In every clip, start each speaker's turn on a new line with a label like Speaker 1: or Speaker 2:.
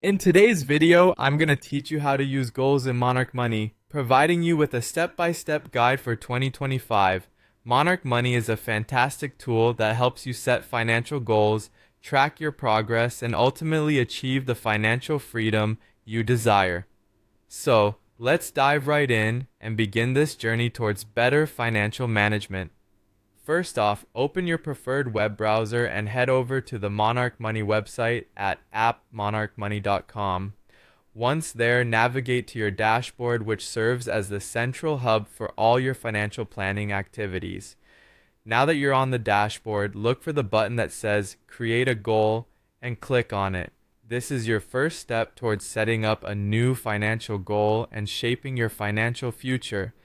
Speaker 1: In today's video, I'm going to teach you how to use goals in Monarch Money, providing you with a step-by-step guide for 2025. Monarch Money is a fantastic tool that helps you set financial goals, track your progress, and ultimately achieve the financial freedom you desire. So, let's dive right in and begin this journey towards better financial management. First off, open your preferred web browser and head over to the Monarch Money website at appmonarchmoney.com. Once there, navigate to your dashboard, which serves as the central hub for all your financial planning activities. Now that you're on the dashboard, look for the button that says Create a Goal and click on it. This is your first step towards setting up a new financial goal and shaping your financial future.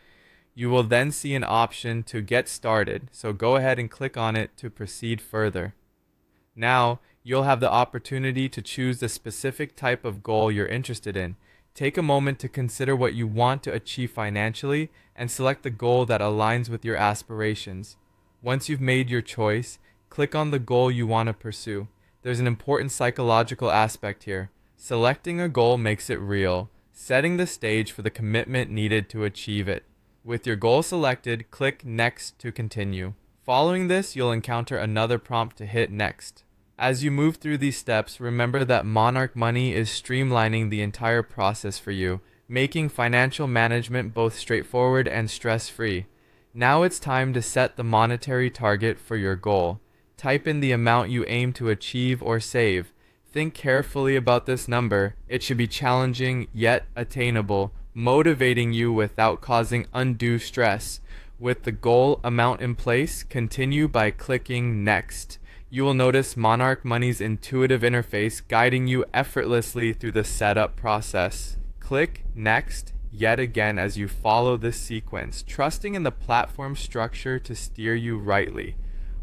Speaker 1: You will then see an option to get started, so go ahead and click on it to proceed further. Now, you'll have the opportunity to choose the specific type of goal you're interested in. Take a moment to consider what you want to achieve financially and select the goal that aligns with your aspirations. Once you've made your choice, click on the goal you want to pursue. There's an important psychological aspect here. Selecting a goal makes it real, setting the stage for the commitment needed to achieve it. With your goal selected, click Next to continue. Following this, you'll encounter another prompt to hit Next. As you move through these steps, remember that Monarch Money is streamlining the entire process for you, making financial management both straightforward and stress-free. Now it's time to set the monetary target for your goal. Type in the amount you aim to achieve or save. Think carefully about this number. It should be challenging yet attainable, motivating you without causing undue stress. With the goal amount in place, continue by clicking Next. You will notice Monarch Money's intuitive interface guiding you effortlessly through the setup process. Click Next yet again as you follow this sequence, trusting in the platform structure to steer you rightly.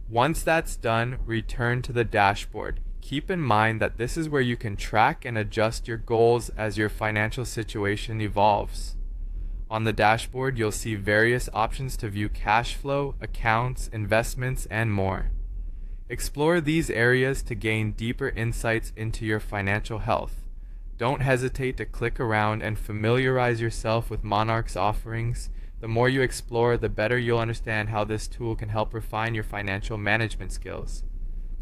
Speaker 1: Once that's done, return to the dashboard. Keep in mind that this is where you can track and adjust your goals as your financial situation evolves. On the dashboard, you'll see various options to view cash flow, accounts, investments, and more. Explore these areas to gain deeper insights into your financial health. Don't hesitate to click around and familiarize yourself with Monarch's offerings. The more you explore, the better you'll understand how this tool can help refine your financial management skills.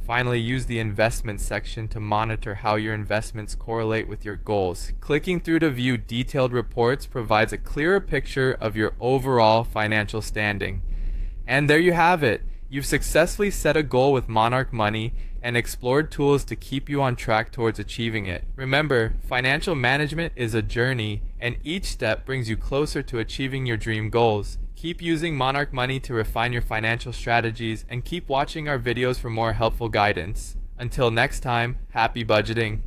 Speaker 1: Finally, use the investments section to monitor how your investments correlate with your goals. Clicking through to view detailed reports provides a clearer picture of your overall financial standing. And there you have it. You've successfully set a goal with Monarch Money and explored tools to keep you on track towards achieving it. Remember, financial management is a journey, and each step brings you closer to achieving your dream goals. Keep using Monarch Money to refine your financial strategies and keep watching our videos for more helpful guidance. Until next time, happy budgeting.